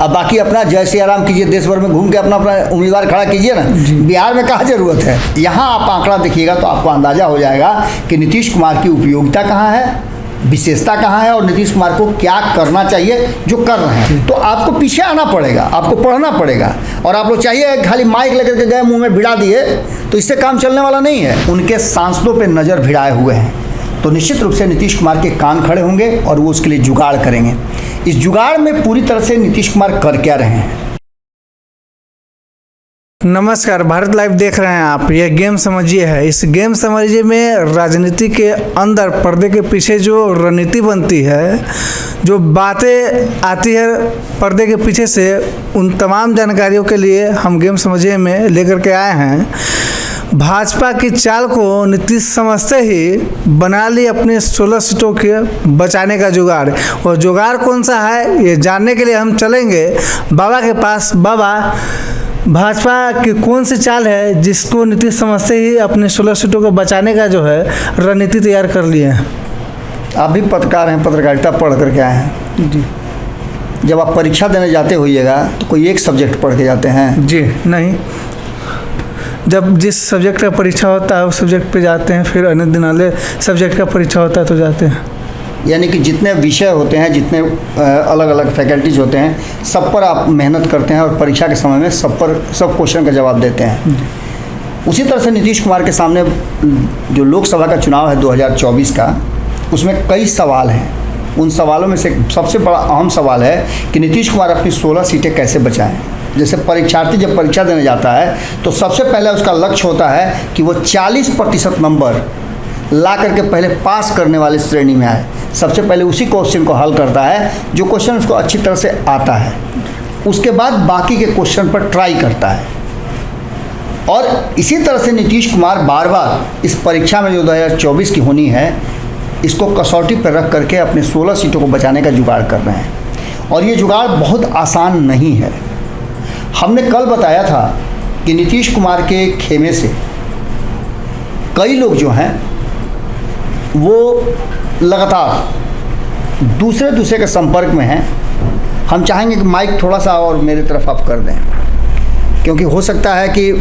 अब बाकी अपना जय श्री राम कीजिए, देश भर में घूम के अपना अपना उम्मीदवार खड़ा कीजिए ना। बिहार में कहाँ जरूरत है। यहाँ आप आंकड़ा देखिएगा तो आपको अंदाजा हो जाएगा कि नीतीश कुमार की उपयोगिता कहाँ है, विशेषता कहाँ है और नीतीश कुमार को क्या करना चाहिए जो कर रहे हैं। तो आपको पीछे आना पड़ेगा, आपको पढ़ना पड़ेगा। और आप लोग चाहिए खाली माइक लेकर के गए मुंह में भिड़ा दिए तो इससे काम चलने वाला नहीं है। उनके सांसदों पे नज़र भिड़ाए हुए हैं, तो निश्चित रूप से नीतीश कुमार के कान खड़े होंगे और वो उसके लिए जुगाड़ करेंगे। इस जुगाड़ में पूरी तरह से नीतीश कुमार कर क्या रहे हैं। नमस्कार, भारत लाइव देख रहे हैं आप। यह गेम समझिए है। इस गेम समझिए में राजनीति के अंदर पर्दे के पीछे जो रणनीति बनती है, जो बातें आती है पर्दे के पीछे से, उन तमाम जानकारियों के लिए हम गेम समझिए में लेकर के आए हैं। भाजपा की चाल को नीतीश समझते ही बना ली अपने 16 सीटों के बचाने का जुगाड़। और जुगाड़ कौन सा है ये जानने के लिए हम चलेंगे बाबा के पास। बाबा, भाजपा की कौन सी चाल है जिसको नीतीश समझते ही अपने 16 सीटों को बचाने का जो है रणनीति तैयार कर लिए हैं। आप भी पत्रकार हैं, पत्रकारिता पढ़ करके आए हैं जी। जब आप परीक्षा देने जाते होइएगा तो कोई एक सब्जेक्ट पढ़ के जाते हैं? जी नहीं, जब जिस सब्जेक्ट का परीक्षा होता है उस सब्जेक्ट पे जाते हैं, फिर अन्य दिन वाले सब्जेक्ट का परीक्षा होता है तो जाते हैं। यानी कि जितने विषय होते हैं, जितने अलग अलग फैकल्टीज होते हैं, सब पर आप मेहनत करते हैं और परीक्षा के समय में सब क्वेश्चन का जवाब देते हैं। उसी तरह से नीतीश कुमार के सामने जो लोकसभा का चुनाव है 2024 का, उसमें कई सवाल हैं। उन सवालों में से सबसे बड़ा अहम सवाल है कि नीतीश कुमार अपनी 16 सीटें कैसे बचाएं। जैसे परीक्षार्थी जब परीक्षा देने जाता है तो सबसे पहले उसका लक्ष्य होता है कि वो 40% नंबर ला करके पहले पास करने वाली श्रेणी में आए। सबसे पहले उसी क्वेश्चन को हल करता है जो क्वेश्चन उसको अच्छी तरह से आता है। उसके बाद बाकी के क्वेश्चन पर ट्राई करता है। और इसी तरह से नीतीश कुमार बार बार इस परीक्षा में जो 2024 की होनी है, इसको कसौटी पर रख करके अपने 16 सीटों को बचाने का जुगाड़ कर रहे हैं। और ये जुगाड़ बहुत आसान नहीं है। हमने कल बताया था कि नीतीश कुमार के खेमे से कई लोग जो हैं वो लगातार दूसरे के संपर्क में हैं। हम चाहेंगे कि माइक थोड़ा सा और मेरी तरफ ऑफ कर दें, क्योंकि हो सकता है कि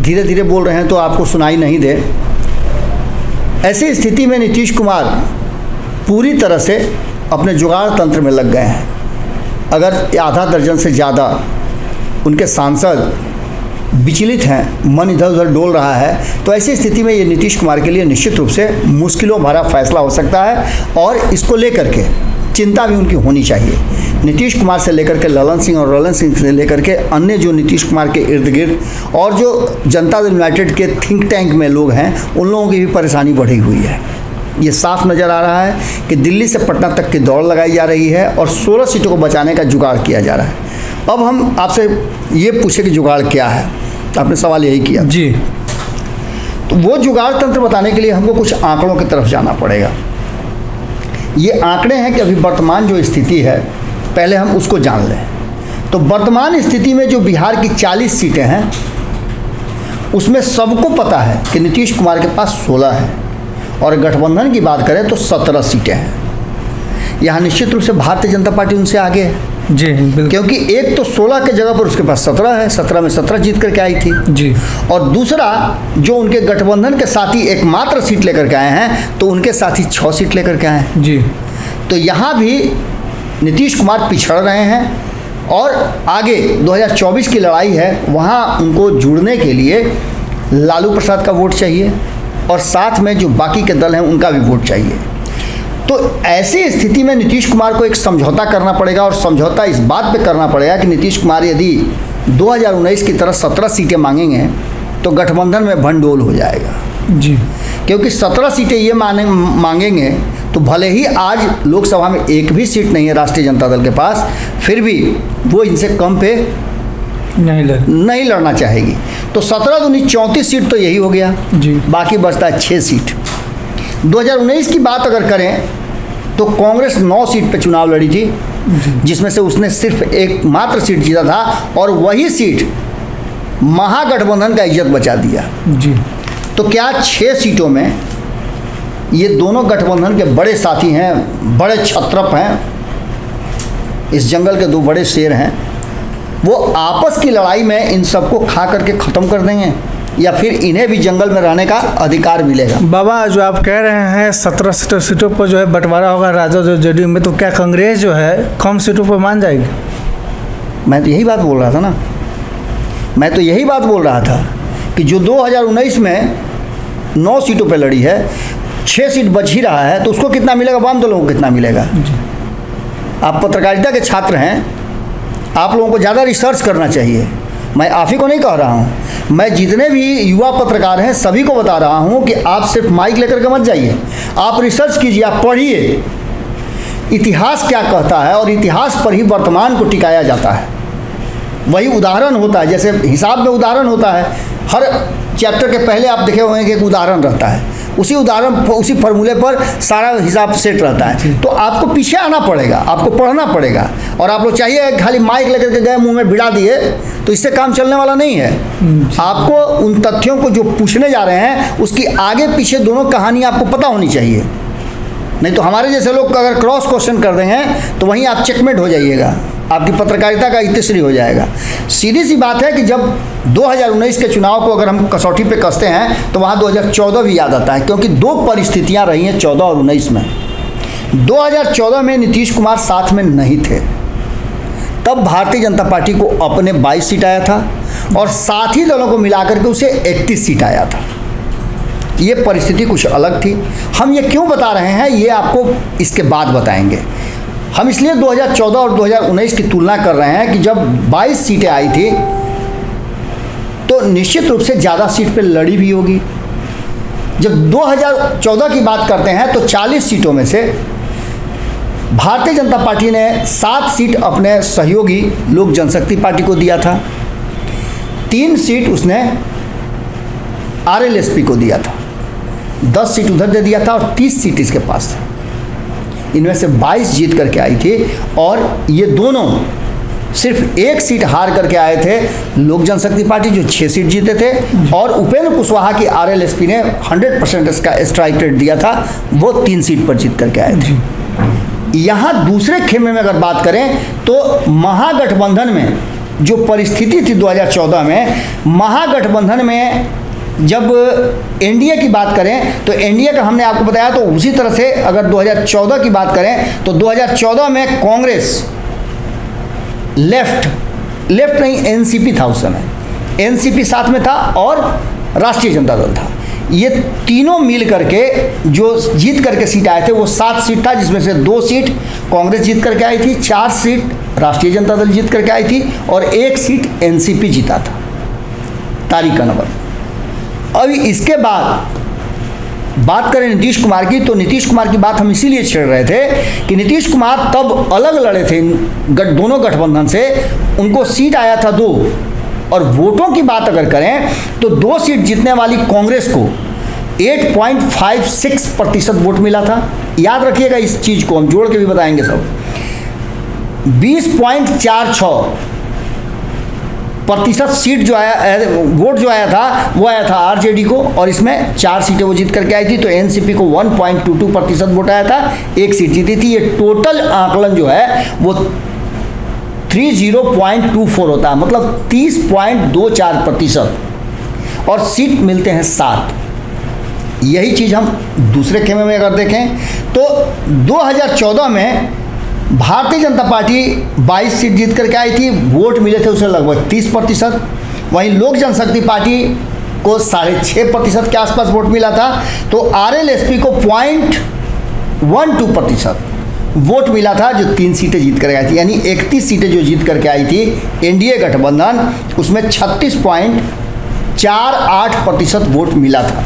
धीरे धीरे बोल रहे हैं तो आपको सुनाई नहीं दे। ऐसी स्थिति में नीतीश कुमार पूरी तरह से अपने जुगाड़ तंत्र में लग गए हैं। अगर आधा दर्जन से ज़्यादा उनके सांसद विचलित हैं, मन इधर उधर डोल रहा है, तो ऐसी स्थिति में ये नीतीश कुमार के लिए निश्चित रूप से मुश्किलों भरा फैसला हो सकता है। और इसको लेकर के चिंता भी उनकी होनी चाहिए। नीतीश कुमार से लेकर के ललन सिंह और ललन सिंह से लेकर के अन्य जो नीतीश कुमार के इर्द गिर्द और जो जनता दल यूनाइटेड के थिंक टैंक में लोग हैं, उन लोगों की भी परेशानी बढ़ी हुई है। ये साफ नज़र आ रहा है कि दिल्ली से पटना तक की दौड़ लगाई जा रही है और 16 सीटों को बचाने का जुगाड़ किया जा रहा है। अब हम आपसे ये पूछे कि जुगाड़ क्या है। आपने सवाल यही किया जी। तो वो जुगाड़ तंत्र बताने के लिए हमको कुछ आंकड़ों की तरफ जाना पड़ेगा। ये आंकड़े हैं कि अभी वर्तमान जो स्थिति है, पहले हम उसको जान लें। तो वर्तमान स्थिति में जो बिहार की 40 सीटें हैं, उसमें सबको पता है कि नीतीश कुमार के पास 16 है और गठबंधन की बात करें तो 17 सीटें हैं। यहाँ निश्चित रूप से भारतीय जनता पार्टी उनसे आगे है जी, बिल्कुल। क्योंकि एक तो 16 के जगह पर उसके पास 17 है, 17 में 17 जीत करके आई थी जी। और दूसरा जो उनके गठबंधन के साथी एकमात्र सीट लेकर के आए हैं, तो उनके साथी 6 सीट लेकर के आए हैं जी। तो यहाँ भी नीतीश कुमार पिछड़ रहे हैं और आगे 2024 की लड़ाई है, वहाँ उनको जुड़ने के लिए लालू प्रसाद का वोट चाहिए और साथ में जो बाकी के दल हैं उनका भी वोट चाहिए। तो ऐसी स्थिति में नीतीश कुमार को एक समझौता करना पड़ेगा और समझौता इस बात पे करना पड़ेगा कि नीतीश कुमार यदि 2019 की तरह 17 सीटें मांगेंगे तो गठबंधन में भंडोल हो जाएगा जी। क्योंकि 17 सीटें ये मांगेंगे तो भले ही आज लोकसभा में एक भी सीट नहीं है राष्ट्रीय जनता दल के पास, फिर भी वो इनसे कम पे नहीं लड़ना चाहेगी। तो 17 दूनी 34 सीट तो यही हो गया जी। बाकी बचता है 6 सीट। 2019 की बात अगर करें तो कांग्रेस 9 सीट पे चुनाव लड़ी थी, जिसमें से उसने सिर्फ एक मात्र सीट जीता था और वही सीट महागठबंधन का इज्जत बचा दिया जी। तो क्या 6 सीटों में ये दोनों गठबंधन के बड़े साथी हैं, बड़े छत्रप हैं, इस जंगल के 2 बड़े शेर हैं, वो आपस की लड़ाई में इन सबको खा करके ख़त्म कर देंगे या फिर इन्हें भी जंगल में रहने का अधिकार मिलेगा। बाबा, जो आप कह रहे हैं 17 सीटों पर जो है बंटवारा होगा राजद और जेडीयू में, तो क्या कांग्रेस जो है कम सीटों पर मान जाएगी? मैं तो यही बात बोल रहा था ना, मैं तो यही बात बोल रहा था कि जो 2019 में 9 सीटों पे लड़ी है, 6 सीट बच ही रहा है, तो उसको कितना मिलेगा, वाम दलों को कितना मिलेगा? आप पत्रकारिता के छात्र हैं, आप लोगों को ज़्यादा रिसर्च करना चाहिए। मैं आप ही को नहीं कह रहा हूँ, मैं जितने भी युवा पत्रकार हैं सभी को बता रहा हूँ कि आप सिर्फ माइक लेकर के मत जाइए, आप रिसर्च कीजिए, आप पढ़िए इतिहास क्या कहता है, और इतिहास पर ही वर्तमान को टिकाया जाता है। वही उदाहरण होता है, जैसे हिसाब में उदाहरण होता है, हर चैप्टर के पहले आप देखे होंगे कि एक उदाहरण रहता है, उसी उदाहरण उसी फॉर्मूले पर सारा हिसाब सेट रहता है। तो आपको पीछे आना पड़ेगा, आपको पढ़ना पड़ेगा, और आप लोग चाहिए खाली माइक लेकर के गए मुंह में भिड़ा दिए तो इससे काम चलने वाला नहीं है। आपको उन तथ्यों को जो पूछने जा रहे हैं उसकी आगे पीछे दोनों कहानी आपको पता होनी चाहिए, नहीं तो हमारे जैसे लोग अगर क्रॉस क्वेश्चन कर देंगे तो वहीं आप चेकमेट हो जाइएगा, आपकी पत्रकारिता का इतिश्री हो जाएगा। सीधी सी बात है कि जब 2019 के चुनाव को अगर हम कसौटी पे कसते हैं तो वहाँ 2014 भी याद आता है, क्योंकि दो परिस्थितियाँ रही हैं 14 और 19 में। 2014 में नीतीश कुमार साथ में नहीं थे, तब भारतीय जनता पार्टी को अपने 22 सीट आया था और साथी दलों को मिलाकर के उसे 31 सीट आया था। ये परिस्थिति कुछ अलग थी। हम ये क्यों बता रहे हैं ये आपको इसके बाद बताएंगे। हम इसलिए 2014 और 2019 की तुलना कर रहे हैं कि जब 22 सीटें आई थी तो निश्चित रूप से ज़्यादा सीट पे लड़ी भी होगी। जब 2014 की बात करते हैं तो 40 सीटों में से भारतीय जनता पार्टी ने 7 सीट अपने सहयोगी लोक जनशक्ति पार्टी को दिया था, 3 सीट उसने RLSP को दिया था, 10 सीट उधर दे दिया था और 30 सीट इसके पास था। इनमें से 22 जीत करके आई थी और ये दोनों सिर्फ 1 सीट हार करके आए थे, लोक जनशक्ति पार्टी जो 6 सीट जीते थे, और उपेंद्र कुशवाहा की RLSP ने 100% इसका स्ट्राइक रेट दिया था, वो 3 सीट पर जीत करके आए थे। यहाँ दूसरे खेमे में अगर बात करें तो महागठबंधन में जो परिस्थिति थी 2014 में, महागठबंधन में जब एनडीए की बात करें तो एनडीए का हमने आपको बताया, तो उसी तरह से अगर 2014 की बात करें तो 2014 में कांग्रेस लेफ्ट नहीं एनसीपी था उस समय, एनसीपी साथ में था और राष्ट्रीय जनता दल था। ये तीनों मिल करके जो जीत करके सीट आए थे वो 7 सीट था, जिसमें से 2 सीट कांग्रेस जीत करके आई थी, 4 सीट राष्ट्रीय जनता दल जीत करके आई थी और 1 सीट एनसीपी जीता था, तारीख अनवर। अभी इसके बाद बात करें नीतीश कुमार की, तो नीतीश कुमार की बात हम इसीलिए छेड़ रहे थे कि नीतीश कुमार तब अलग लड़े थे दोनों गठबंधन से, उनको सीट आया था 2, और वोटों की बात अगर करें तो 2 सीट जीतने वाली कांग्रेस को 8.56% वोट मिला था। याद रखिएगा इस चीज़ को, हम जोड़ के भी बताएंगे सब। 20.44% सीट जो आया, वोट जो आया था वो आया था आरजेडी को, और इसमें 4 सीटें वो जीत करके आई थी। तो एनसीपी को 1.22% वोट आया था, 1 सीट जीती थी। ये टोटल आकलन जो है वो 30.24 होता है, मतलब 30.24%, और सीट मिलते हैं 7। यही चीज़ हम दूसरे खेमे में अगर देखें तो 2014 में भारतीय जनता पार्टी 22 सीट जीत करके आई थी, वोट मिले थे उसे लगभग 30%। वहीं लोक जनशक्ति पार्टी को 6.5% के आसपास वोट मिला था। तो RLSP को 0.12% वोट मिला था, जो 3 सीटें जीत करके आई थी। यानी 31 सीटें जो जीत करके आई थी एनडीए गठबंधन, उसमें 36.48% वोट मिला था।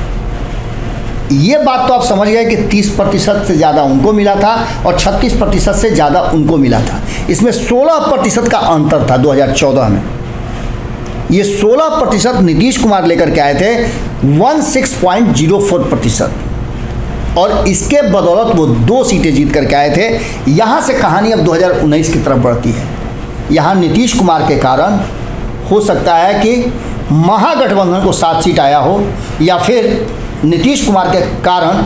ये बात तो आप समझ गए कि 30% से ज़्यादा उनको मिला था और 36% से ज़्यादा उनको मिला था। इसमें 16% का अंतर था 2014 में। ये 16% नीतीश कुमार लेकर के आए थे, 16.04%, और इसके बदौलत वो 2 सीटें जीत करके आए थे। यहाँ से कहानी अब 2019 की तरफ बढ़ती है। यहाँ नीतीश कुमार के कारण हो सकता है कि महागठबंधन को 7 सीट आया हो, या फिर नीतीश कुमार के कारण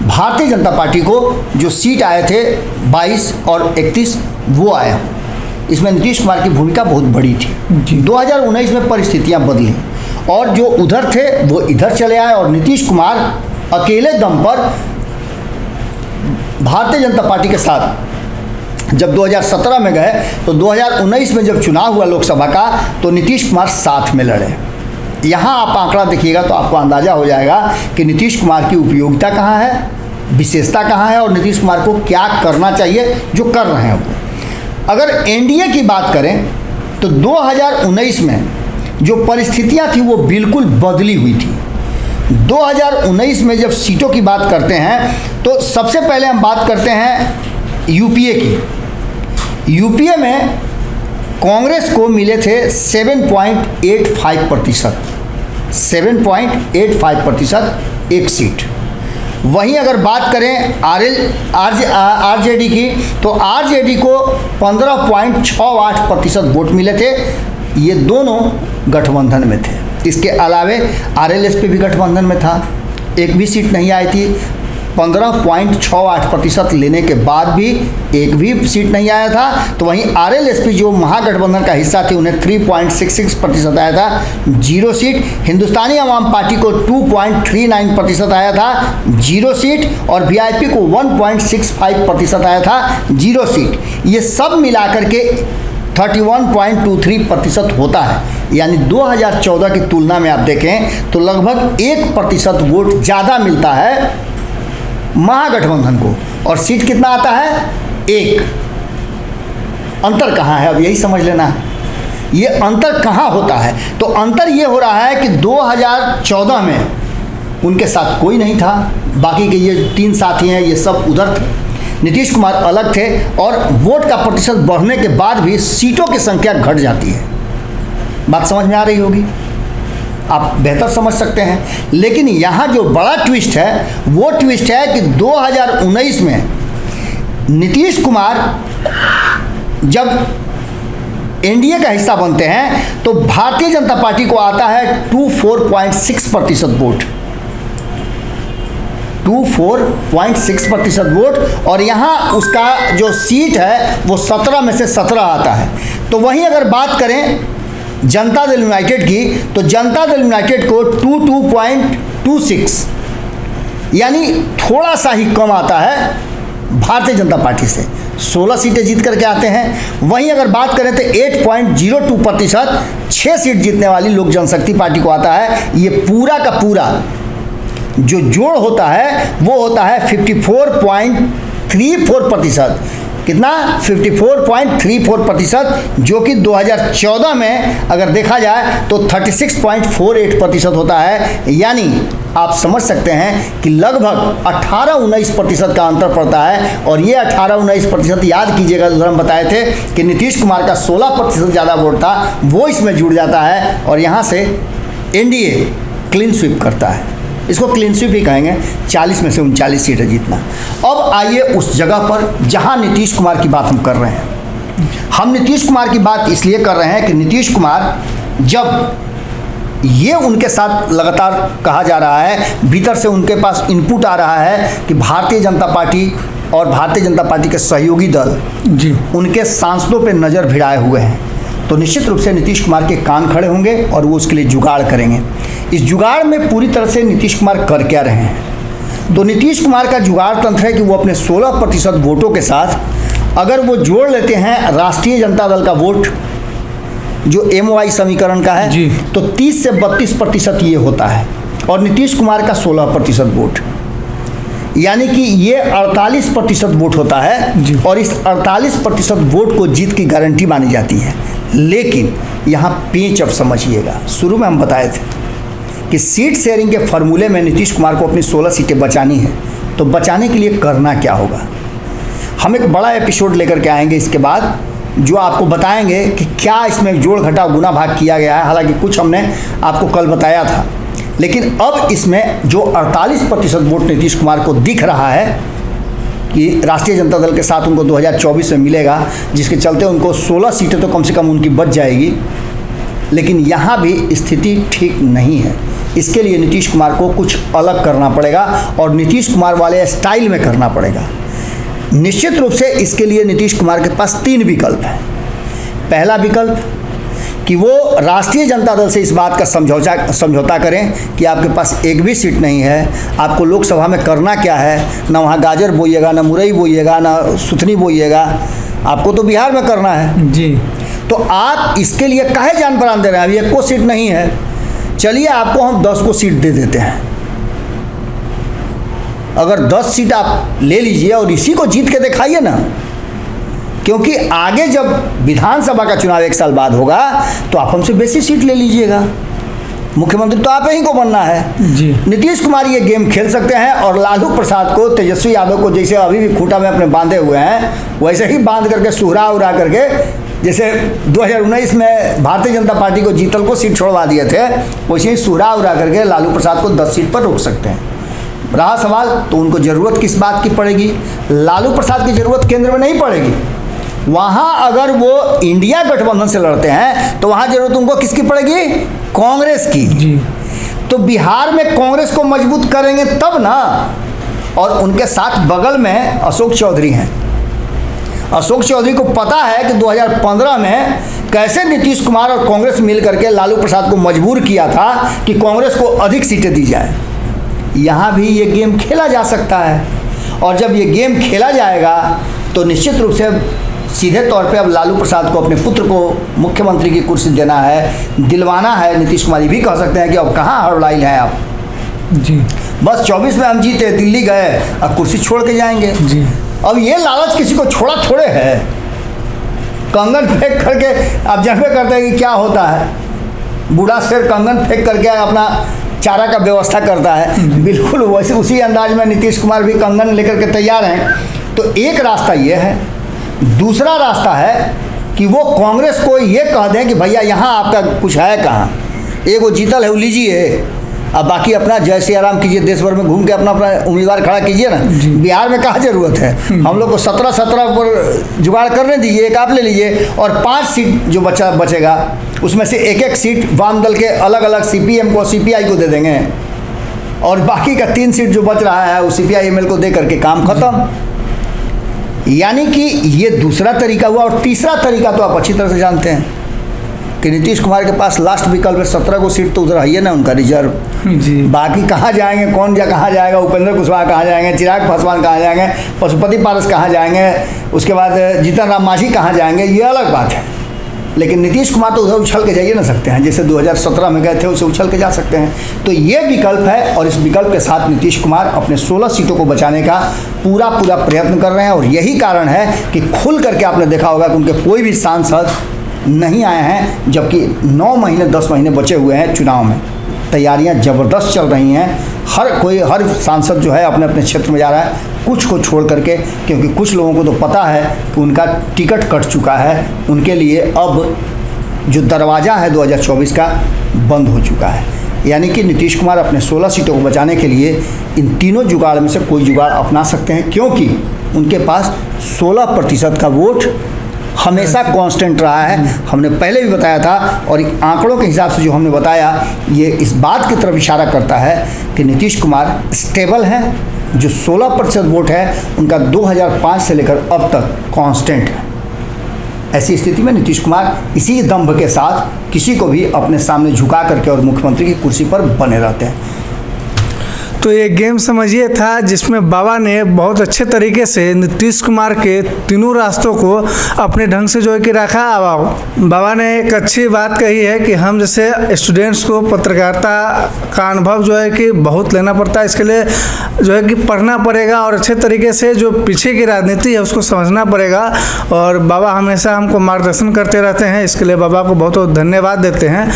भारतीय जनता पार्टी को जो सीट आए थे 22 और 31 वो आया हो। इसमें नीतीश कुमार की भूमिका बहुत बड़ी थी। 2019 में परिस्थितियां बदली और जो उधर थे वो इधर चले आए और नीतीश कुमार अकेले दम पर भारतीय जनता पार्टी के साथ जब 2017 में गए तो 2019 में जब चुनाव हुआ लोकसभा का तो नीतीश कुमार साथ में लड़े। यहाँ आप आंकड़ा देखिएगा तो आपको अंदाज़ा हो जाएगा कि नीतीश कुमार की उपयोगिता कहाँ है, विशेषता कहाँ है और नीतीश कुमार को क्या करना चाहिए जो कर रहे हैं वो। अगर एनडीए की बात करें तो 2019 में जो परिस्थितियाँ थी वो बिल्कुल बदली हुई थी। 2019 में जब सीटों की बात करते हैं तो सबसे पहले हम बात करते हैं यूपीए की। यूपीए में कांग्रेस को मिले थे 7.85%, 7.85% एक सीट। वहीं अगर बात करें आरजेडी की तो आरजेडी को 15.68% वोट मिले थे। ये दोनों गठबंधन में थे। इसके अलावे आरएलएसपी भी गठबंधन में था, एक भी सीट नहीं आई थी। 15.68% लेने के बाद भी एक भी सीट नहीं आया था। तो वहीं आरएलएसपी जो महागठबंधन का हिस्सा थी उन्हें 3.66% आया था, 0 सीट। हिंदुस्तानी अवाम पार्टी को 2.39% आया था, 0 सीट। और वीआईपी को 1.65% आया था, 0 सीट। ये सब मिलाकर के 31.23% होता है। यानी 2014 की तुलना में आप देखें तो लगभग 1% वोट ज़्यादा मिलता है महागठबंधन को। और सीट कितना आता है? 1। अंतर कहाँ है? अब यही समझ लेना है ये अंतर कहाँ होता है। तो अंतर ये हो रहा है कि 2014 में उनके साथ कोई नहीं था, बाकी के ये 3 साथी हैं ये सब उधर थे, नीतीश कुमार अलग थे। और वोट का प्रतिशत बढ़ने के बाद भी सीटों की संख्या घट जाती है। बात समझ में आ रही होगी, आप बेहतर समझ सकते हैं। लेकिन यहाँ जो बड़ा ट्विस्ट है वो ट्विस्ट है कि 2019 में नीतीश कुमार जब एनडीए का हिस्सा बनते हैं तो भारतीय जनता पार्टी को आता है 24.6% वोट, 24.6% वोट। और यहाँ उसका जो सीट है वो 17 में से 17 आता है। तो वहीं अगर बात करें जनता दल यूनाइटेड की तो जनता दल यूनाइटेड को 22.26 यानी थोड़ा सा ही कम आता है भारतीय जनता पार्टी से, 16 सीटें जीत करके आते हैं। वहीं अगर बात करें तो 8.02% 6 सीट जीतने वाली लोक जनशक्ति पार्टी को आता है। ये पूरा का पूरा जो जोड़ होता है वो होता है 54.34%। कितना? 54.34%, जो कि 2014 में अगर देखा जाए तो 36.48% होता है। यानी आप समझ सकते हैं कि लगभग 18-19% का अंतर पड़ता है। और ये 18-19% याद कीजिएगा, उधर हम बताए थे कि नीतीश कुमार का 16% ज़्यादा वोट था, वो इसमें जुड़ जाता है और यहाँ से एनडीए क्लीन स्वीप करता है। इसको क्लीन स्वीप ही कहेंगे, 40 में से 39 सीटें जीतना। अब आइए उस जगह पर जहां नीतीश कुमार की बात हम कर रहे हैं। हम नीतीश कुमार की बात इसलिए कर रहे हैं कि नीतीश कुमार जब ये उनके साथ लगातार कहा जा रहा है, भीतर से उनके पास इनपुट आ रहा है कि भारतीय जनता पार्टी और भारतीय जनता पार्टी के सहयोगी दल जी उनके सांसदों पर नज़र भिड़ाए हुए हैं, तो निश्चित रूप से नीतीश कुमार के कान खड़े होंगे और वो उसके लिए जुगाड़ करेंगे। इस जुगाड़ में पूरी तरह से नीतीश कुमार कर क्या रहे हैं? तो नीतीश कुमार का जुगाड़ तंत्र है कि वो अपने 16% वोटों के साथ अगर वो जोड़ लेते हैं राष्ट्रीय जनता दल का वोट जो MOI समीकरण का है जी, तो 30 से 32% ये होता है और नीतीश कुमार का 16% वोट, यानी कि ये 48% वोट होता है जी। और इस 48% वोट को जीत की गारंटी मानी जाती है। लेकिन यहाँ पेंच अब समझिएगा, शुरू में हम बताए थे कि सीट शेयरिंग के फॉर्मूले में नीतीश कुमार को अपनी 16 सीटें बचानी है। तो बचाने के लिए करना क्या होगा? हम एक बड़ा एपिसोड लेकर के आएंगे इसके बाद, जो आपको बताएंगे कि क्या इसमें जोड़ घटा गुना भाग किया गया है। हालांकि कुछ हमने आपको कल बताया था, लेकिन अब इसमें जो 48% वोट नीतीश कुमार को दिख रहा है कि राष्ट्रीय जनता दल के साथ उनको 2024 में मिलेगा, जिसके चलते उनको 16 सीटें तो कम से कम उनकी बच जाएगी। लेकिन यहाँ भी स्थिति ठीक नहीं है। इसके लिए नीतीश कुमार को कुछ अलग करना पड़ेगा और नीतीश कुमार वाले स्टाइल में करना पड़ेगा। निश्चित रूप से इसके लिए नीतीश कुमार के पास 3 विकल्प हैं। पहला विकल्प कि वो राष्ट्रीय जनता दल से इस बात का समझौता करें कि आपके पास एक भी सीट नहीं है, आपको लोकसभा में करना क्या है, ना वहाँ गाजर बोइएगा, ना मुरई बोइएगा, ना सुथनी बोइएगा, आपको तो बिहार में करना है जी। तो आप इसके लिए काहे जान प्राण दे रहे हैं? अभी एक को सीट नहीं है, चलिए आपको हम 10 को सीट दे देते हैं। अगर 10 सीट आप ले लीजिए और इसी को जीत के दिखाइए ना, क्योंकि आगे जब विधानसभा का चुनाव 1 साल बाद होगा तो आप हमसे बेसी सीट ले लीजिएगा, मुख्यमंत्री तो आप ही को बनना है जी। नीतीश कुमार ये गेम खेल सकते हैं और लालू प्रसाद को, तेजस्वी यादव को जैसे अभी भी खूंटा में अपने बांधे हुए हैं वैसे ही बांध करके सुहरा उड़ा करके, जैसे 2019 में भारतीय जनता पार्टी को जीतल को सीट छोड़वा दिए थे, वैसे ही सुहरा उड़ा करके लालू प्रसाद को 10 सीट पर रोक सकते हैं। रहा सवाल तो उनको ज़रूरत किस बात की पड़ेगी? लालू प्रसाद की ज़रूरत केंद्र में नहीं पड़ेगी। वहाँ अगर वो इंडिया गठबंधन से लड़ते हैं तो वहाँ ज़रूरत उनको किसकी पड़ेगी? कांग्रेस की जी। तो बिहार में कांग्रेस को मजबूत करेंगे तब ना। और उनके साथ बगल में अशोक चौधरी हैं। अशोक चौधरी को पता है कि 2015 में कैसे नीतीश कुमार और कांग्रेस मिल करके लालू प्रसाद को मजबूर किया था कि कांग्रेस को अधिक सीटें दी जाए। यहाँ भी ये गेम खेला जा सकता है और जब ये गेम खेला जाएगा तो निश्चित रूप से सीधे तौर पे अब लालू प्रसाद को अपने पुत्र को मुख्यमंत्री की कुर्सी देना है, दिलवाना है। नीतीश कुमार भी कह सकते हैं कि अब कहाँ हड़बड़ाइल हैं आप जी। बस 24 में हम जीते, दिल्ली गए, अब कुर्सी छोड़ के जाएंगे जी। अब ये लालच किसी को छोड़ा थोड़े है। कंगन फेंक करके आप जानबे करते हैं कि क्या होता है, बूढ़ा शेर कंगन फेंक करके अपना चारा का व्यवस्था करता है, बिल्कुल वैसे उसी अंदाज में नीतीश कुमार भी कंगन लेकर के तैयार हैं। तो एक रास्ता ये है। दूसरा रास्ता है कि वो कांग्रेस को ये कह दें कि भैया यहाँ आपका कुछ है कहाँ, एगो जीतल है वो लीजिए, अब बाकी अपना जय सिया राम कीजिए, देश भर में घूम के अपना अपना उम्मीदवार खड़ा कीजिए ना। बिहार में कहाँ ज़रूरत है? हम लोग को 17 पर जुगाड़ करने दीजिए, एक आप ले लीजिए और 5 सीट जो बचेगा उसमें से एक सीट वाम दल के अलग अलग CPM को CPI को दे देंगे और बाकी का 3 सीट जो बच रहा है वो CPI ML को दे करके काम खत्म। यानी कि ये दूसरा तरीका हुआ। और तीसरा तरीका तो आप अच्छी तरह से जानते हैं कि नीतीश कुमार के पास लास्ट विकल्प है 17 को सीट तो उधर है ना उनका रिजर्व जी। बाकी कहाँ जाएंगे, कौन कहाँ जाएगा, उपेंद्र कुशवाहा कहाँ जाएंगे, चिराग पासवान कहाँ जाएंगे, पशुपति पारस कहाँ जाएंगे, उसके बाद जीतन राम मांझी कहाँ जाएंगे, ये अलग बात है। लेकिन नीतीश कुमार तो उधर उछल के जाइए ना सकते हैं, जैसे 2017 में गए थे उसे उछल के जा सकते हैं। तो ये विकल्प है और इस विकल्प के साथ नीतीश कुमार अपने 16 सीटों को बचाने का पूरा प्रयत्न कर रहे हैं। और यही कारण है कि खुल करके आपने देखा होगा कि उनके कोई भी सांसद नहीं आए हैं, जबकि 9 महीने 10 महीने बचे हुए हैं चुनाव में। तैयारियां ज़बरदस्त चल रही हैं, हर सांसद जो है अपने अपने क्षेत्र में जा रहा है, कुछ को छोड़ करके, क्योंकि कुछ लोगों को तो पता है कि उनका टिकट कट चुका है, उनके लिए अब जो दरवाज़ा है 2024 का बंद हो चुका है। यानी कि नीतीश कुमार अपने 16 सीटों को बचाने के लिए इन तीनों जुगाड़ में से कोई जुगाड़ अपना सकते हैं, क्योंकि उनके पास 16% का वोट हमेशा कांस्टेंट रहा है। हमने पहले भी बताया था और आंकड़ों के हिसाब से जो हमने बताया ये इस बात की तरफ इशारा करता है कि नीतीश कुमार स्टेबल हैं। जो 16% वोट है उनका 2005 से लेकर अब तक कांस्टेंट है। ऐसी स्थिति में नीतीश कुमार इसी दंभ के साथ किसी को भी अपने सामने झुका करके और मुख्यमंत्री की कुर्सी पर बने रहते हैं। तो ये गेम समझिए था जिसमें बाबा ने बहुत अच्छे तरीके से नीतीश कुमार के तीनों रास्तों को अपने ढंग से जो है कि रखा। बाबा ने एक अच्छी बात कही है कि हम जैसे स्टूडेंट्स को पत्रकारिता का अनुभव जो है कि बहुत लेना पड़ता है, इसके लिए जो है कि पढ़ना पड़ेगा और अच्छे तरीके से जो पीछे की राजनीति है उसको समझना पड़ेगा। और बाबा हमेशा हमको मार्गदर्शन करते रहते हैं, इसके लिए बाबा को बहुत बहुत धन्यवाद देते हैं।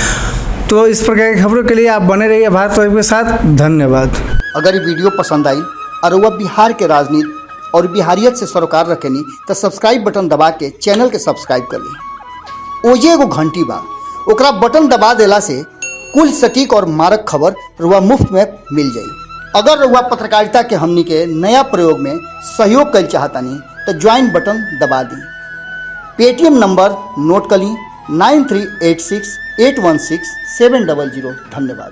तो इस प्रकार की खबरों के लिए आप बने रहिए भारत लाइव के साथ। धन्यवाद। अगर ये वीडियो पसंद आई और वह बिहार के राजनीति और बिहारियत से सरोकार रखेनी तो सब्सक्राइब बटन दबा के चैनल के सब्सक्राइब कर ली। ओजे एगो घंटी बा, ओकरा बटन दबा देला से कुल सटीक और मारक खबर रुआ मुफ्त में मिल जाई। अगर रुआ पत्रकारिता के हमनी के नया प्रयोग में सहयोग कर चाहतानी तो ज्वाइन बटन दबा दी। पेटीएम नंबर नोट कर ली 9386816700। धन्यवाद।